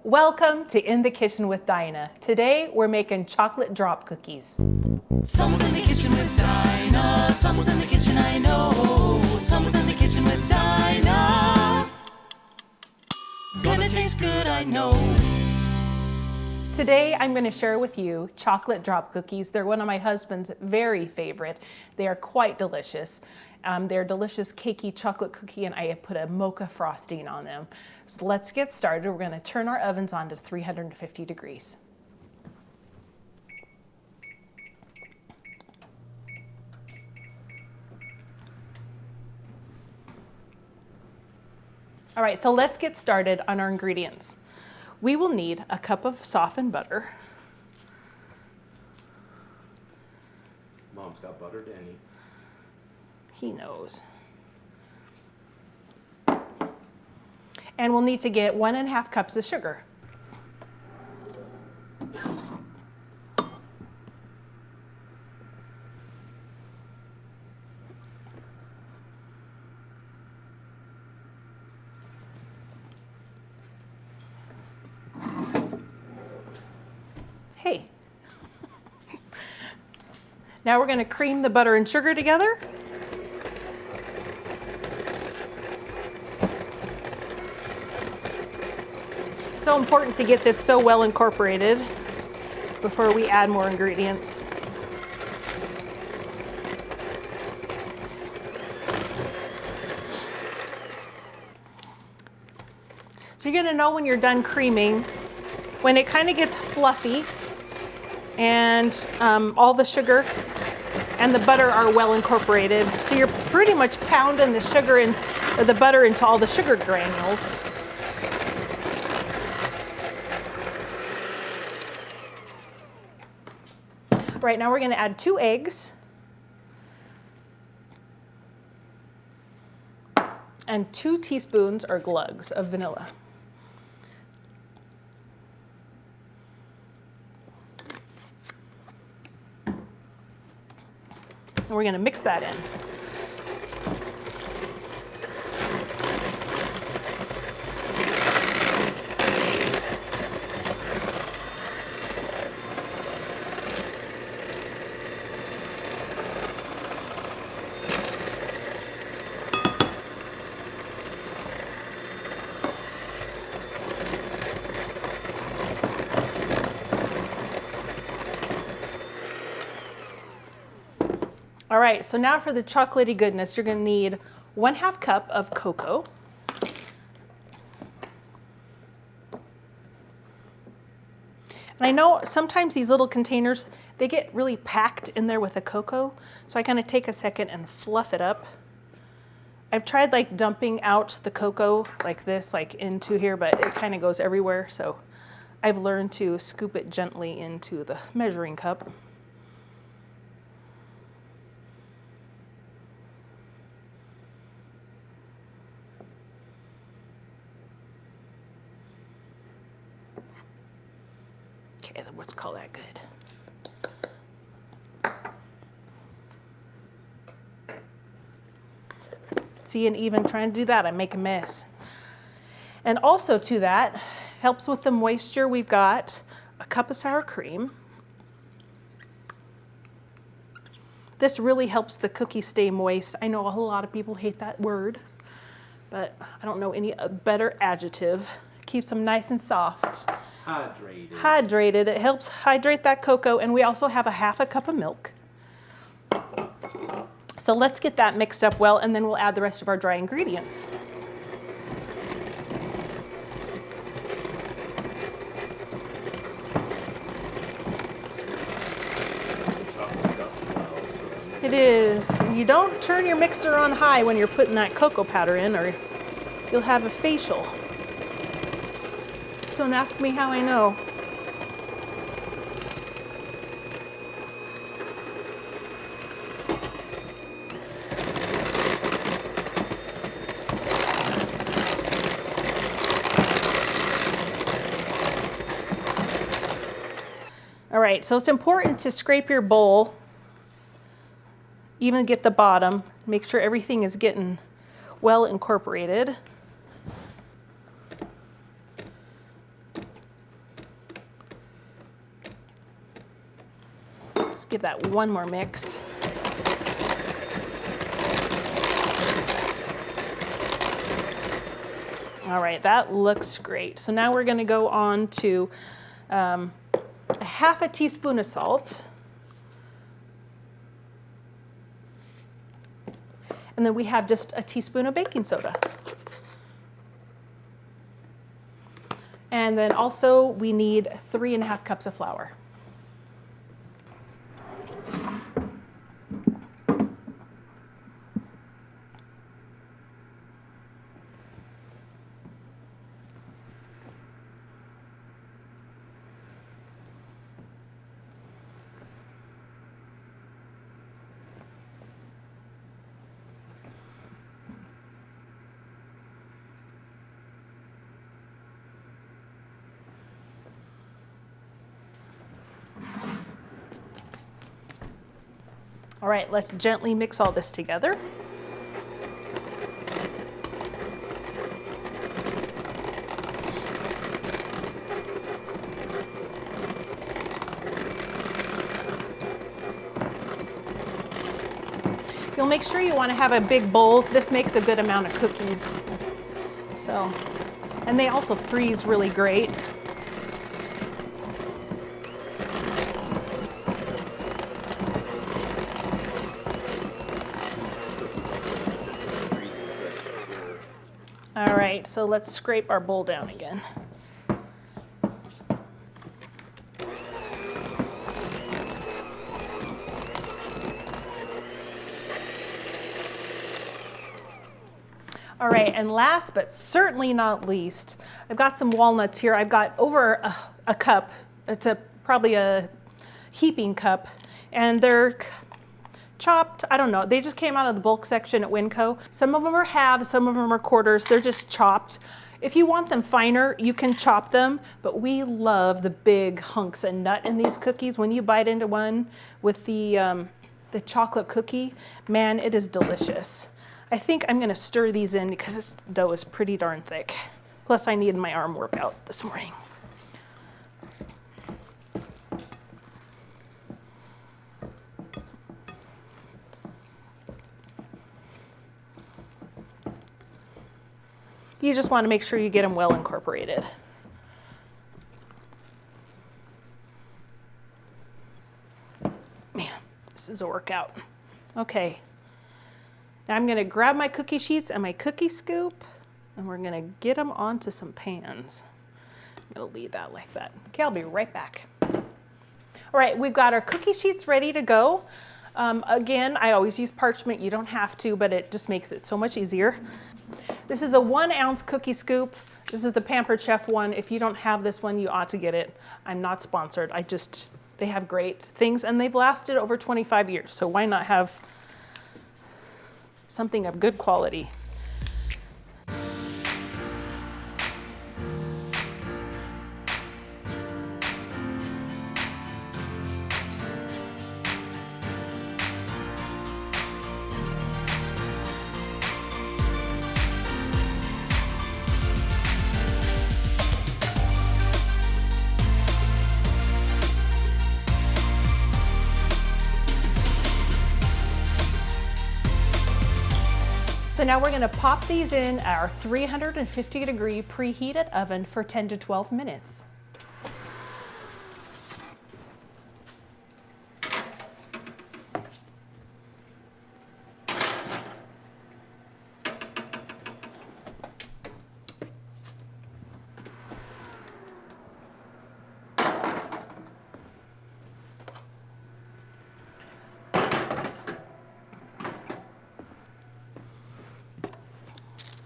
Welcome to In the Kitchen with Dinah. Today we're making chocolate drop cookies. Someone's in the kitchen with Dinah. Someone's in the kitchen, I know. Someone's in the kitchen with Dinah. Gonna taste good, I know. Today I'm going to share with you chocolate drop cookies. They're one of my husband's very favorite. They are quite delicious. They're delicious cakey chocolate cookie, and I put a mocha frosting on them. So let's get started. We're going to turn our ovens on to 350 degrees. All right, so let's get started on our ingredients. We will need a cup of softened butter. Mom's got butter, Danny. He knows. And we'll need to get 1.5 cups of sugar. Hey. Now we're going to cream the butter and sugar together. It's so important to get this so well incorporated before we add more ingredients. So you're going to know when you're done creaming, when it kind of gets fluffy and all the sugar and the butter are well incorporated. So you're pretty much pounding the sugar and the butter into all the sugar granules. Right now we're going to add 2 eggs and 2 teaspoons or glugs of vanilla. And we're going to mix that in. All right, so now for the chocolatey goodness, you're going to need 1/2 cup of cocoa. And I know sometimes these little containers, they get really packed in there with the cocoa, so I kind of take a second and fluff it up. I've tried like dumping out the cocoa like this, like into here, but it kind of goes everywhere, so I've learned to scoop it gently into the measuring cup. Okay, let's call that good. See, and even trying to do that, I make a mess. And also to that, helps with the moisture, we've got a cup of sour cream. This really helps the cookie stay moist. I know a whole lot of people hate that word, but I don't know any better adjective. Keeps them nice and soft. Hydrated. It helps hydrate that cocoa, and we also have 1/2 cup of milk. So let's get that mixed up well, and then we'll add the rest of our dry ingredients. It is. You don't turn your mixer on high when you're putting that cocoa powder in, or you'll have a facial. Don't ask me how I know. All right, so it's important to scrape your bowl, even get the bottom, make sure everything is getting well incorporated. Let's give that one more mix. All right, that looks great. So now we're gonna go on to a half a teaspoon of salt. And then we have just a teaspoon of baking soda. And then also we need 3.5 cups of flour. All right, let's gently mix all this together. You'll make sure you want to have a big bowl. This makes a good amount of cookies. So, and they also freeze really great. All right, so let's scrape our bowl down again. All right, and last but certainly not least, I've got some walnuts here. I've got over a cup. It's probably a heaping cup, and they're chopped. I don't know. They just came out of the bulk section at Winco. Some of them are halves, some of them are quarters. They're just chopped. If you want them finer, you can chop them, but we love the big hunks of nut in these cookies. When you bite into one with the chocolate cookie, man, it is delicious. I think I'm gonna stir these in because this dough is pretty darn thick. Plus I needed my arm workout this morning. You just want to make sure you get them well incorporated. Man, this is a workout. Okay. Now I'm going to grab my cookie sheets and my cookie scoop, and we're going to get them onto some pans. I'm going to leave that like that. Okay, I'll be right back. All right, we've got our cookie sheets ready to go. Again, I always use parchment. You don't have to, but it just makes it so much easier. This is a 1 ounce cookie scoop. This is the Pampered Chef one. If you don't have this one, you ought to get it. I'm not sponsored. They have great things, and they've lasted over 25 years. So why not have something of good quality? So now we're going to pop these in our 350 degree preheated oven for 10 to 12 minutes.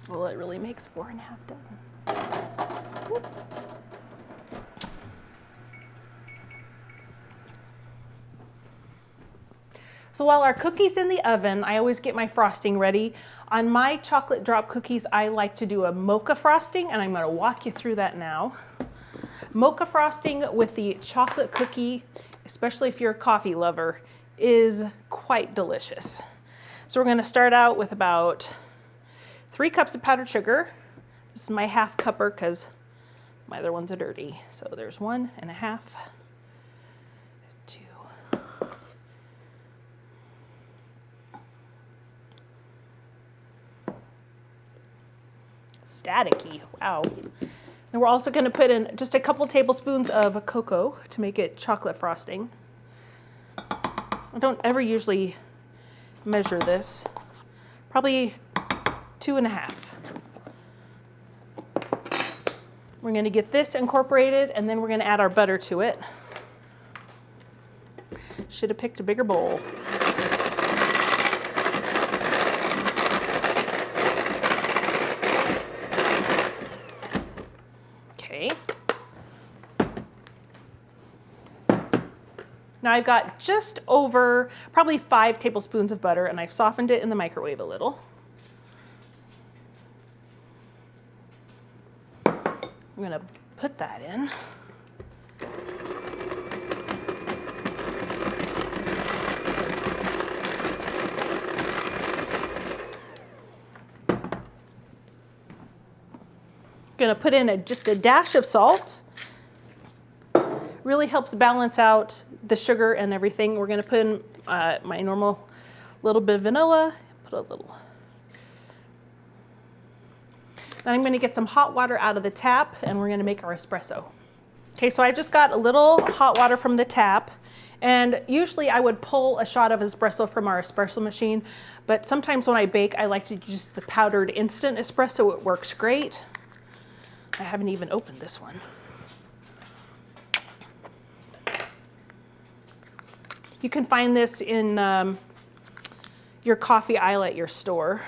Well, it really makes 4.5 dozen. Whoop. So while our cookie's in the oven, I always get my frosting ready. On my chocolate drop cookies, I like to do a mocha frosting, and I'm going to walk you through that now. Mocha frosting with the chocolate cookie, especially if you're a coffee lover, is quite delicious. So we're going to start out with about 3 cups of powdered sugar. This is my half cupper because my other ones are dirty. So there's 1.5, 2, staticky. Wow. And we're also going to put in just a couple tablespoons of cocoa to make it chocolate frosting. I don't ever usually measure this. Probably 2.5. We're going to get this incorporated, and then we're going to add our butter to it. Should have picked a bigger bowl. Okay. Now I've got just over probably 5 tablespoons of butter, and I've softened it in the microwave a little. I'm going to put that in. Going to put in just a dash of salt. Really helps balance out the sugar and everything. We're going to put in my normal little bit of vanilla. Put a little. Then I'm going to get some hot water out of the tap, and we're going to make our espresso. Okay, so I just got a little hot water from the tap, and usually I would pull a shot of espresso from our espresso machine, but sometimes when I bake, I like to use the powdered instant espresso. It works great. I haven't even opened this one. You can find this in your coffee aisle at your store.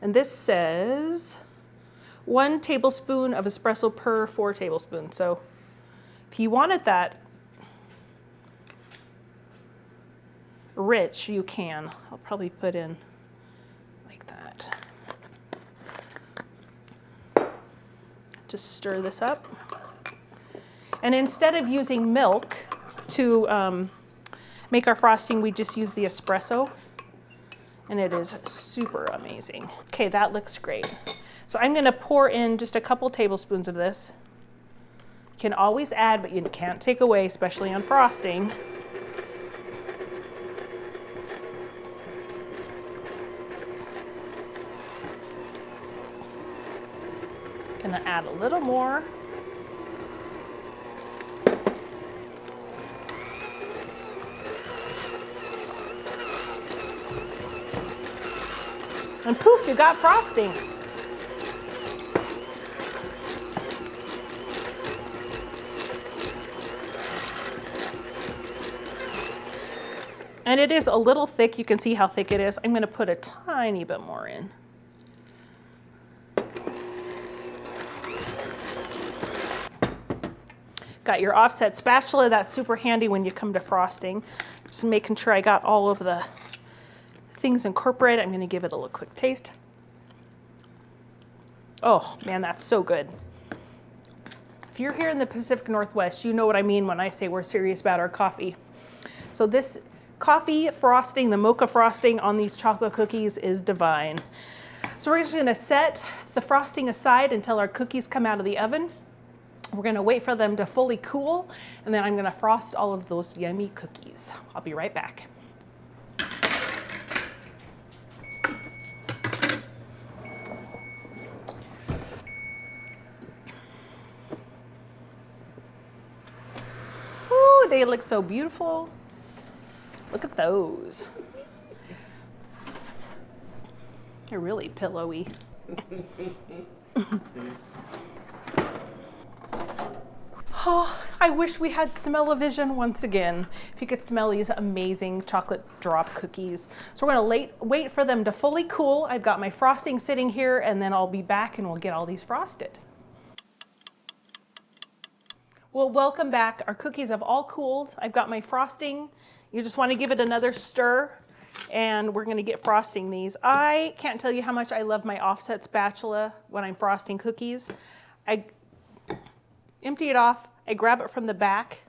And this says 1 tablespoon of espresso per 4 tablespoons. So if you wanted that rich, you can. I'll probably put in like that. Just stir this up. And instead of using milk to make our frosting, we just use the espresso. And it is super amazing. Okay, that looks great. So I'm gonna pour in just a couple tablespoons of this. You can always add, but you can't take away, especially on frosting. Gonna add a little more. And poof, you got frosting. And it is a little thick. You can see how thick it is. I'm going to put a tiny bit more in. Got your offset spatula. That's super handy when you come to frosting. Just making sure I got all of the things incorporated. I'm going to give it a little quick taste. Oh man, that's so good. If you're here in the Pacific Northwest, you know what I mean when I say we're serious about our coffee. So this coffee frosting, the mocha frosting on these chocolate cookies is divine. So we're just going to set the frosting aside until our cookies come out of the oven. We're going to wait for them to fully cool, and then I'm going to frost all of those yummy cookies. I'll be right back. Ooh, they look so beautiful. Look at those. They're really pillowy. Oh, I wish we had smell-o-vision once again. If you could smell these amazing chocolate drop cookies. So we're gonna wait for them to fully cool. I've got my frosting sitting here, and then I'll be back and we'll get all these frosted. Well, welcome back. Our cookies have all cooled. I've got my frosting. You just want to give it another stir, and we're going to get frosting these. I can't tell you how much I love my offset spatula when I'm frosting cookies. I empty it off. I grab it from the back,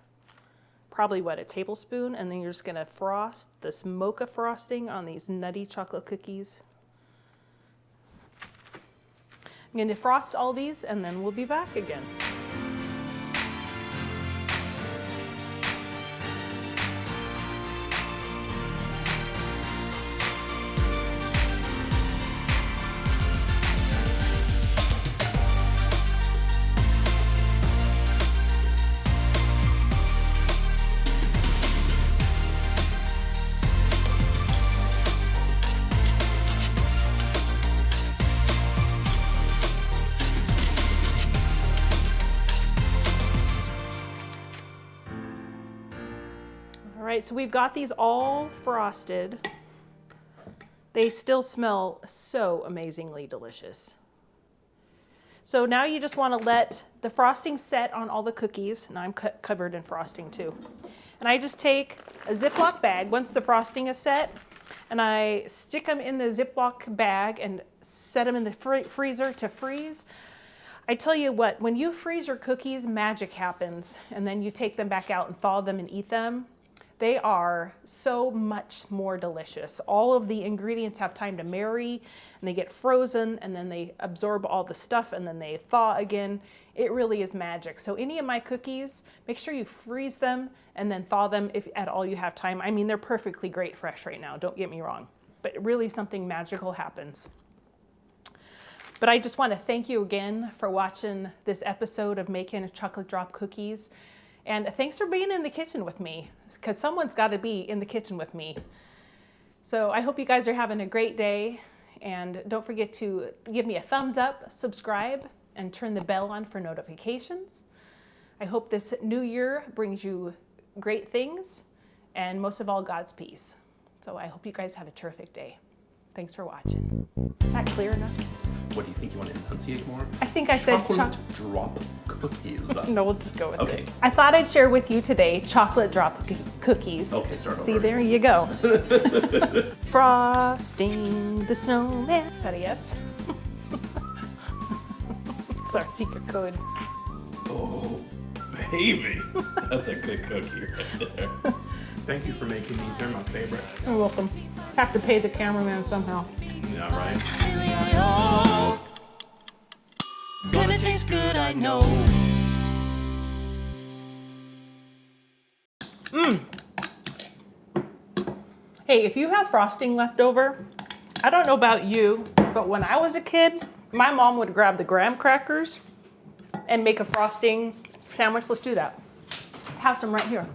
probably a tablespoon, and then you're just going to frost this mocha frosting on these nutty chocolate cookies. I'm going to frost all these, and then we'll be back again. right, so we've got these all frosted. They still smell so amazingly delicious. So now you just want to let the frosting set on all the cookies. Now I'm covered in frosting too. And I just take a Ziploc bag once the frosting is set, and I stick them in the Ziploc bag and set them in the freezer to freeze. I tell you what, when you freeze your cookies, magic happens, and then you take them back out and thaw them and eat them. They are so much more delicious. All of the ingredients have time to marry, and they get frozen, and then they absorb all the stuff, and then they thaw again. It really is magic. So any of my cookies, make sure you freeze them and then thaw them if at all you have time. I mean, they're perfectly great fresh right now, don't get me wrong, but really something magical happens. But I just want to thank you again for watching this episode of Making Chocolate Drop Cookies. And thanks for being in the kitchen with me, because someone's got to be in the kitchen with me. So I hope you guys are having a great day. And don't forget to give me a thumbs up, subscribe, and turn the bell on for notifications. I hope this new year brings you great things, and most of all, God's peace. So I hope you guys have a terrific day. Thanks for watching. Is that clear enough? What do you think? You want to enunciate more? I think I said chocolate drop cookies. No, we'll just go with Okay. it. I thought I'd share with you today chocolate drop cookies. Okay, start See, over. there you go. Frosting the snowman. Is that a yes? It's our secret code. Oh, baby. That's a good cookie right there. Thank you for making these. They're my favorite. You're welcome. Have to pay the cameraman somehow. Yeah, right? Gonna taste good, I know. Hey, if you have frosting left over, I don't know about you, but when I was a kid, my mom would grab the graham crackers and make a frosting sandwich. Let's do that. Have some right here.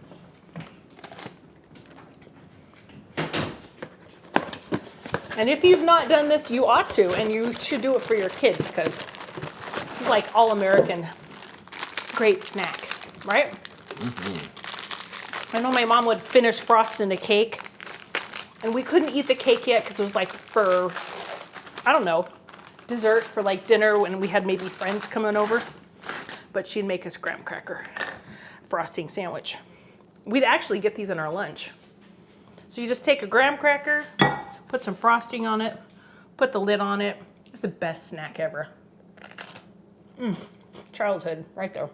And if you've not done this, you ought to, and you should do it for your kids, because this is like all-American great snack, right? I know my mom would finish frosting a cake, and we couldn't eat the cake yet because it was like for, I don't know, dessert for like dinner when we had maybe friends coming over. But she'd make us graham cracker frosting sandwich. We'd actually get these in our lunch. So you just take a graham cracker, put some frosting on it, put the lid on it. It's the best snack ever. Childhood, right there.